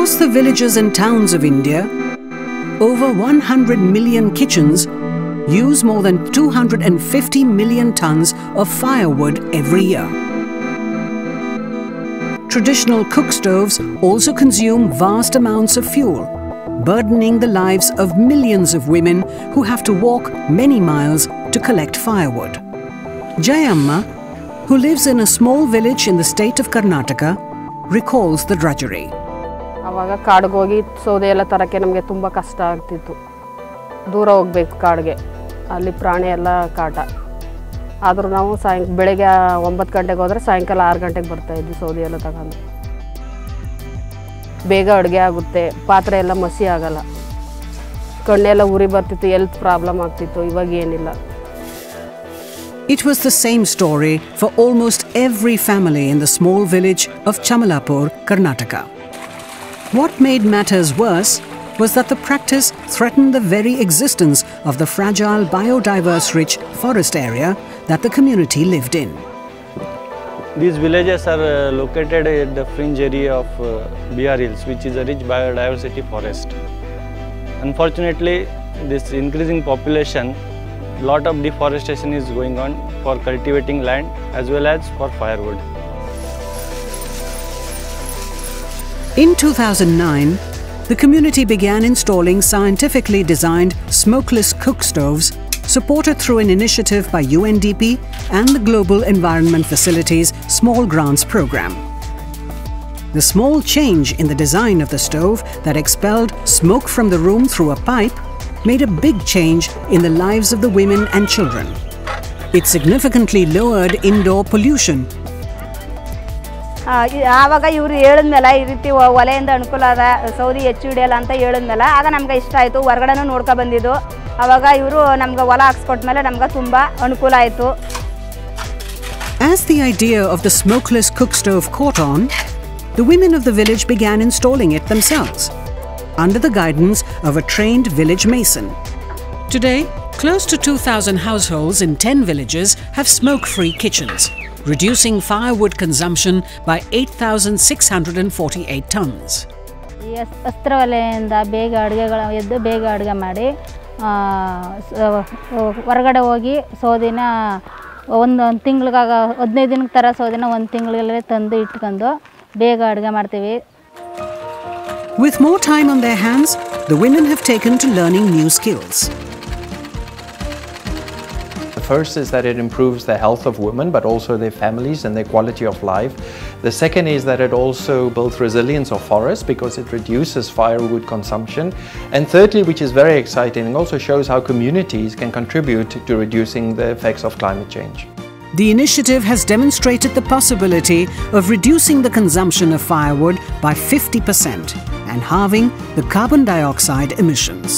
Across the villages and towns of India, over 100 million kitchens use more than 250 million tons of firewood every year. Traditional cook stoves also consume vast amounts of fuel, burdening the lives of millions of women who have to walk many miles to collect firewood. Jayamma, who lives in a small village in the state of Karnataka, recalls the drudgery. ಆವಾಗ ಕಾಡಿಗೆ ಹೋಗಿ ಸೌದೆ ಎಲ್ಲ ತರಕ್ಕೆ ನಮಗೆ ತುಂಬ ಕಷ್ಟ ಆಗ್ತಿತ್ತು. ದೂರ ಹೋಗಬೇಕು ಕಾಡಿಗೆ, ಅಲ್ಲಿ ಪ್ರಾಣಿ ಎಲ್ಲ ಕಾಟ. ಆದರೂ ನಾವು ಬೆಳಗ್ಗೆ 9 ಗಂಟೆಗೆ ಹೋದರೆ ಸಾಯಂಕಾಲ 6 ಗಂಟೆಗೆ ಬರ್ತಾ ಇದ್ವಿ ಸೌದೆ ಎಲ್ಲ ತಗೊಂಡು. ಬೇಗ ಅಡುಗೆ ಆಗುತ್ತೆ, ಪಾತ್ರೆ ಎಲ್ಲ ಮಸಿ ಆಗಲ್ಲ, ಕಣ್ಣೆಲ್ಲ ಉರಿ ಬರ್ತಿತ್ತು, ಹೆಲ್ತ್ ಪ್ರಾಬ್ಲಮ್ ಆಗ್ತಿತ್ತು. ಇವಾಗ ಏನಿಲ್ಲ. It was the same story for almost every family in the small village of Chamalapur, Karnataka. What made matters worse was that the practice threatened the very existence of the fragile biodiverse-rich forest area that the community lived in. These villages are located in the fringe area of Bihar Hills, which is a rich biodiversity forest. Unfortunately, this increasing population, lot of deforestation is going on for cultivating land as well as for firewood. In 2009, the community began installing scientifically designed smokeless cook stoves, supported through an initiative by UNDP and the Global Environment Facility's Small Grants Program. The small change in the design of the stove that expelled smoke from the room through a pipe made a big change in the lives of the women and children. It significantly lowered indoor pollution. ಆವಾಗ ಇವರು ಹೇಳಿದ್ಮೇಲೆ ಈ ರೀತಿ ಒಲೆಯಿಂದ ಅನುಕೂಲ ಅದ, Saudi ಹೆಚ್ಚು ಹಿಡಿಯಲ್ಲ ಅಂತ ಹೇಳಿದ್ಮೇಲೆ ಆಗ ನಮ್ಗೆ ಇಷ್ಟ ಆಯಿತು. ಹೊರಗಡೆನೂ ನೋಡ್ಕೊ ಬಂದಿದ್ದು. ಆವಾಗ ಇವರು ನಮ್ಗೆ ಹೊಲ ಹಾಕ್ಸ್ಕೊಟ್ಮೇಲೆ ನಮ್ಗೆ ತುಂಬ ಅನುಕೂಲ ಆಯಿತು. As the idea of the smokeless cook stove caught on, the women of the village began installing it themselves, under the guidance of a trained village mason. Today, close to 2,000 households in 10 villages have smoke-free kitchens, reducing firewood consumption by 8,648 tons. ಈ ಅಸ್ತ್ರವಲೆಯಿಂದ ಬೇಗ ಎದ್ದು ಬೇಗ ಅಡುಗೆ ಮಾಡಿ ಹೊರಗಡೆ ಹೋಗಿ ಸೌದಿನ ಒಂದು ತಿಂಗಳಿಗಾಗ 15 ದಿನಕ್ಕೆ ತರ ಸೌದಿನ ಒಂದು ತಿಂಗಳಲ್ಲೇ ತಂದು ಇಟ್ಕೊಂಡು ಬೇಗ ಅಡುಗೆ ಮಾಡ್ತೀವಿ. With more time on their hands, the women have taken to learning new skills. The first is that it improves the health of women, but also their families and their quality of life. The second is that it also builds resilience of forests because it reduces firewood consumption. And thirdly, which is very exciting, it also shows how communities can contribute to reducing the effects of climate change. The initiative has demonstrated the possibility of reducing the consumption of firewood by 50% and halving the carbon dioxide emissions.